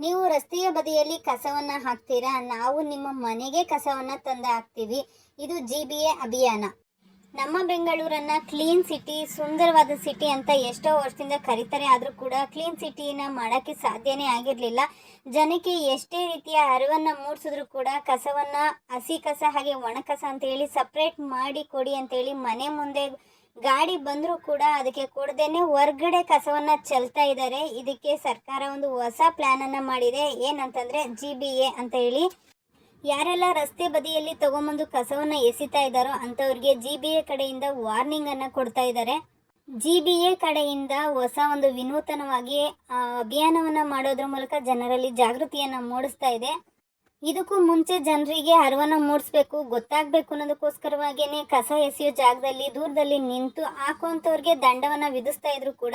ನೀವು ರಸ್ತೆಯ ಬದಿಯಲ್ಲಿ ಕಸವನ್ನು ಹಾಕ್ತೀರಾ? ನಾವು ನಿಮ್ಮ ಮನೆಗೆ ಕಸವನ್ನು ತಂದು ಹಾಕ್ತೀವಿ. ಇದು GBA ಅಭಿಯಾನ. ನಮ್ಮ ಬೆಂಗಳೂರನ್ನು ಕ್ಲೀನ್ ಸಿಟಿ, ಸುಂದರವಾದ ಸಿಟಿ ಅಂತ ಎಷ್ಟೋ ವರ್ಷದಿಂದ ಕರೀತಾರೆ. ಆದರೂ ಕೂಡ ಕ್ಲೀನ್ ಸಿಟಿನ ಮಾಡೋಕ್ಕೆ ಸಾಧ್ಯನೇ ಆಗಿರಲಿಲ್ಲ. ಜನಕ್ಕೆ ಎಷ್ಟೇ ರೀತಿಯ ಅರಿವನ್ನು ಮೂಡಿಸಿದ್ರು ಕೂಡ ಕಸವನ್ನು ಹಸಿ ಕಸ ಹಾಗೆ ಒಣ ಕಸ ಅಂತೇಳಿ ಸಪ್ರೇಟ್ ಮಾಡಿ ಕೊಡಿ ಅಂತೇಳಿ ಮನೆ ಮುಂದೆ ಗಾಡಿ ಬಂದರೂ ಕೂಡ ಅದಕ್ಕೆ ಕೊಡದೇನೆ ಹೊರ್ಗಡೆ ಕಸವನ್ನು ಚೆಲ್ತಾ ಇದ್ದಾರೆ. ಇದಕ್ಕೆ ಸರ್ಕಾರ ಒಂದು ಹೊಸ ಪ್ಲ್ಯಾನನ್ನು ಮಾಡಿದೆ. ಏನಂತಂದರೆ GBA ಅಂತ ಹೇಳಿ. ಯಾರೆಲ್ಲ ರಸ್ತೆ ಬದಿಯಲ್ಲಿ ತಗೊಂಬಂದು ಕಸವನ್ನು ಎಸಿತಾ ಇದ್ದಾರೋ ಅಂಥವ್ರಿಗೆ GBA ಕಡೆಯಿಂದ ವಾರ್ನಿಂಗನ್ನು ಕೊಡ್ತಾ ಇದ್ದಾರೆ. GBA ಕಡೆಯಿಂದ ಹೊಸ ಒಂದು ವಿನೂತನವಾಗಿ ಅಭಿಯಾನವನ್ನು ಮಾಡೋದ್ರ ಮೂಲಕ ಜನರಲ್ಲಿ ಜಾಗೃತಿಯನ್ನು ಮೂಡಿಸ್ತಾ ಇದೆ. ಇದಕ್ಕೂ ಮುಂಚೆ ಜನರಿಗೆ ಅರಿವನ್ನು ಮೂಡಿಸ್ಬೇಕು, ಗೊತ್ತಾಗಬೇಕು ಅನ್ನೋದಕ್ಕೋಸ್ಕರವಾಗಿಯೇ ಕಸ ಎಸೆಯೋ ಜಾಗದಲ್ಲಿ ದೂರದಲ್ಲಿ ನಿಂತು ಹಾಕುವಂಥವ್ರಿಗೆ ದಂಡವನ್ನು ವಿಧಿಸ್ತಾ ಇದ್ರು ಕೂಡ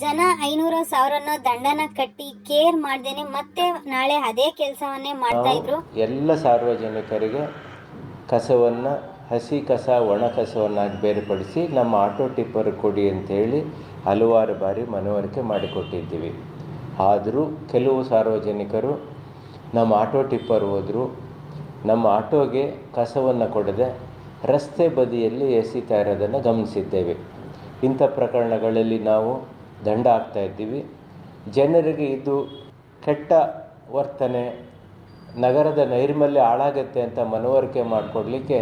ಜನ 500,000 ದಂಡನ ಕಟ್ಟಿ ಕೇರ್ ಮಾಡ್ದೇನೆ ಮತ್ತೆ ನಾಳೆ ಅದೇ ಕೆಲಸವನ್ನೇ ಮಾಡ್ತಾ ಇದ್ರು. ಎಲ್ಲ ಸಾರ್ವಜನಿಕರಿಗೆ ಕಸವನ್ನು ಹಸಿ ಕಸ ಒಣ ಕಸವನ್ನಾಗಿ ಬೇರ್ಪಡಿಸಿ ನಮ್ಮ ಆಟೋ ಟಿಪ್ಪರ್ ಕೊಡಿ ಅಂತೇಳಿ ಹಲವಾರು ಬಾರಿ ಮನವರಿಕೆ ಮಾಡಿಕೊಟ್ಟಿದ್ದೀವಿ. ಆದರೂ ಕೆಲವು ಸಾರ್ವಜನಿಕರು ನಮ್ಮ ಆಟೋ ಟಿಪ್ಪರ್ ಹೋದರು, ನಮ್ಮ ಆಟೋಗೆ ಕಸವನ್ನು ಕೊಡದೆ ರಸ್ತೆ ಬದಿಯಲ್ಲಿ ಎಸಿತಾ ಇರೋದನ್ನು ಗಮನಿಸಿದ್ದೇವೆ. ಇಂಥ ಪ್ರಕರಣಗಳಲ್ಲಿ ನಾವು ದಂಡ ಹಾಕ್ತಾಯಿದ್ದೀವಿ. ಜನರಿಗೆ ಇದು ಕೆಟ್ಟ ವರ್ತನೆ, ನಗರದ ನೈರ್ಮಲ್ಯ ಹಾಳಾಗುತ್ತೆ ಅಂತ ಮನವರಿಕೆ ಮಾಡಿಕೊಡ್ಲಿಕ್ಕೆ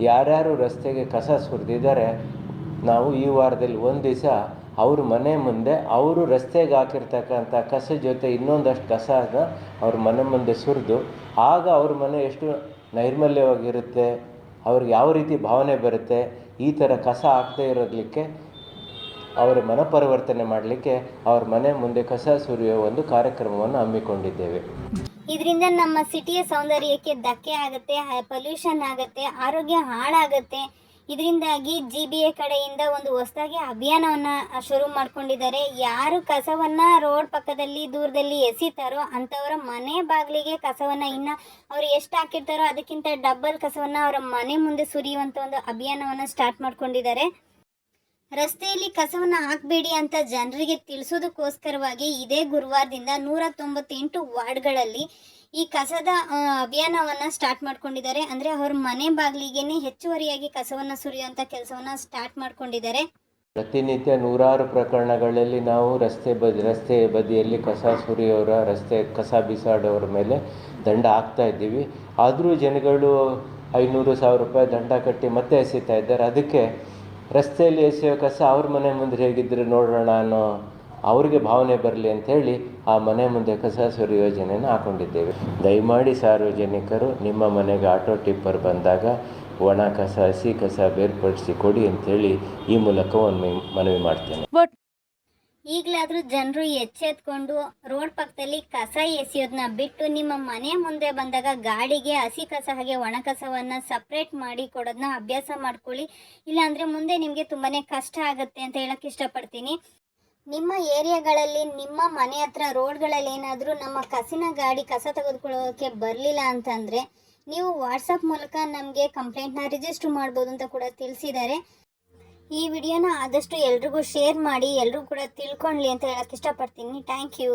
ಯಾರ್ಯಾರು ರಸ್ತೆಗೆ ಕಸ ಸುರಿದಿದ್ದಾರೆ ನಾವು ಈ ವಾರದಲ್ಲಿ ಒಂದು ದಿವಸ ಅವ್ರ ಮನೆ ಮುಂದೆ ಅವರು ರಸ್ತೆಗೆ ಹಾಕಿರ್ತಕ್ಕಂಥ ಕಸ ಜೊತೆ ಇನ್ನೊಂದಷ್ಟು ಕಸನ ಅವ್ರ ಮನೆ ಮುಂದೆ ಸುರಿದು ಆಗ ಅವ್ರ ಮನೆ ಎಷ್ಟು ನೈರ್ಮಲ್ಯವಾಗಿರುತ್ತೆ, ಅವ್ರಿಗೆ ಯಾವ ರೀತಿ ಭಾವನೆ ಬರುತ್ತೆ, ಈ ಥರ ಕಸ ಹಾಕದೇ ಇರೋದಕ್ಕೆ ಅವರ ಮನಪರಿವರ್ತನೆ ಮಾಡಲಿಕ್ಕೆ ಅವ್ರ ಮನೆ ಮುಂದೆ ಕಸ ಸುರಿಯೋ ಒಂದು ಕಾರ್ಯಕ್ರಮವನ್ನು ಹಮ್ಮಿಕೊಂಡಿದ್ದೇವೆ. ಇದರಿಂದ ನಮ್ಮ ಸಿಟಿಯ ಸೌಂದರ್ಯಕ್ಕೆ ಧಕ್ಕೆ ಆಗುತ್ತೆ, ಪೊಲ್ಯೂಷನ್ ಆಗುತ್ತೆ, ಆರೋಗ್ಯ ಹಾಳಾಗುತ್ತೆ. ಇದರಿಂದಾಗಿ GBA ಕಡೆಯಿಂದ ಒಂದು ಹೊಸದಾಗಿ ಅಭಿಯಾನವನ್ನು ಶುರು ಮಾಡ್ಕೊಂಡಿದ್ದಾರೆ. ಯಾರು ಕಸವನ್ನು ರೋಡ್ ಪಕ್ಕದಲ್ಲಿ ದೂರದಲ್ಲಿ ಎಸಿತಾರೋ ಅಂಥವರ ಮನೆ ಬಾಗಿಲಿಗೆ ಕಸವನ್ನು ಇನ್ನು ಅವರು ಎಷ್ಟು ಹಾಕಿರ್ತಾರೋ ಅದಕ್ಕಿಂತ ಡಬಲ್ ಕಸವನ್ನು ಅವರ ಮನೆ ಮುಂದೆ ಸುರಿಯುವಂಥ ಒಂದು ಅಭಿಯಾನವನ್ನು ಸ್ಟಾರ್ಟ್ ಮಾಡ್ಕೊಂಡಿದ್ದಾರೆ. ರಸ್ತೆಯಲ್ಲಿ ಕಸವನ್ನು ಹಾಕಬೇಡಿ ಅಂತ ಜನರಿಗೆ ತಿಳಿಸೋದಕ್ಕೋಸ್ಕರವಾಗಿ ಇದೇ ಗುರುವಾರದಿಂದ 198 ವಾರ್ಡ್ಗಳಲ್ಲಿ ಈ ಕಸದ ಅಭಿಯಾನವನ್ನು ಸ್ಟಾರ್ಟ್ ಮಾಡ್ಕೊಂಡಿದ್ದಾರೆ. ಅಂದರೆ ಅವ್ರ ಮನೆ ಬಾಗಿಲಿಗೇನೆ ಹೆಚ್ಚುವರಿಯಾಗಿ ಕಸವನ್ನು ಸುರಿಯುವಂಥ ಕೆಲಸವನ್ನು ಸ್ಟಾರ್ಟ್ ಮಾಡ್ಕೊಂಡಿದ್ದಾರೆ. ಪ್ರತಿನಿತ್ಯ ನೂರಾರು ಪ್ರಕರಣಗಳಲ್ಲಿ ನಾವು ರಸ್ತೆ ಬದಿಯಲ್ಲಿ ಕಸ ಸುರಿಯೋರ, ರಸ್ತೆ ಕಸ ಬಿಸಾಡೋರ ಮೇಲೆ ದಂಡ ಹಾಕ್ತಾ ಇದ್ದೀವಿ. ಆದರೂ ಜನಗಳು 500,000 ರೂಪಾಯಿ ದಂಡ ಕಟ್ಟಿ ಮತ್ತೆ ಎಸಿತಾ ಇದ್ದಾರೆ. ಅದಕ್ಕೆ ರಸ್ತೆಯಲ್ಲಿ ಎಸೆಯೋ ಕಸ ಅವ್ರ ಮನೆ ಮುಂದೆ ಹೇಗಿದ್ದರೆ ನೋಡೋಣ ಅನ್ನೋ ಅವ್ರಿಗೆ ಭಾವನೆ ಬರಲಿ ಅಂಥೇಳಿ ಆ ಮನೆ ಮುಂದೆ ಕಸ ಸುರಿಯೋ ಯೋಜನೆಯನ್ನು ಹಾಕ್ಕೊಂಡಿದ್ದೇವೆ. ದಯಮಾಡಿ ಸಾರ್ವಜನಿಕರು ನಿಮ್ಮ ಮನೆಗೆ ಆಟೋ ಟಿಪ್ಪರ್ ಬಂದಾಗ ಒಣ ಕಸ ಹಸಿ ಕಸ ಬೇರ್ಪಡಿಸಿ ಕೊಡಿ ಅಂಥೇಳಿ ಈ ಮೂಲಕ ಒಂದು ಮನವಿ ಮಾಡ್ತೇನೆ. ಈಗಲಾದರೂ ಜನರು ಎಚ್ಚೆತ್ಕೊಂಡು ರೋಡ್ ಪಕ್ಕದಲ್ಲಿ ಕಸ ಎಸೆಯೋದನ್ನ ಬಿಟ್ಟು ನಿಮ್ಮ ಮನೆ ಮುಂದೆ ಬಂದಾಗ ಗಾಡಿಗೆ ಹಸಿ ಕಸ ಹಾಗೆ ಒಣ ಕಸವನ್ನು ಸಪ್ರೇಟ್ ಮಾಡಿ ಕೊಡೋದನ್ನ ಅಭ್ಯಾಸ ಮಾಡ್ಕೊಳ್ಳಿ. ಇಲ್ಲಾಂದರೆ ಮುಂದೆ ನಿಮಗೆ ತುಂಬಾ ಕಷ್ಟ ಆಗುತ್ತೆ ಅಂತ ಹೇಳಕ್ಕೆ ಇಷ್ಟಪಡ್ತೀನಿ. ನಿಮ್ಮ ಏರಿಯಾಗಳಲ್ಲಿ ನಿಮ್ಮ ಮನೆ ಹತ್ರ ರೋಡ್ಗಳಲ್ಲಿ ಏನಾದರೂ ನಮ್ಮ ಕಸಿನ ಗಾಡಿ ಕಸ ತೆಗೆದುಕೊಳ್ಳೋಕ್ಕೆ ಬರಲಿಲ್ಲ ಅಂತಂದರೆ ನೀವು ವಾಟ್ಸಪ್ ಮೂಲಕ ನಮಗೆ ಕಂಪ್ಲೇಂಟ್ನ ರಿಜಿಸ್ಟರ್ ಮಾಡ್ಬೋದು ಅಂತ ಕೂಡ ತಿಳಿಸಿದ್ದಾರೆ. ಈ ವಿಡಿಯೋನ ಆದಷ್ಟು ಎಲ್ರಿಗೂ ಶೇರ್ ಮಾಡಿ, ಎಲ್ಲರೂ ಕೂಡ ತಿಳ್ಕೊಳ್ಳಿ ಅಂತ ಹೇಳಕ್ಕೆ ಇಷ್ಟಪಡ್ತೀನಿ. Thank you.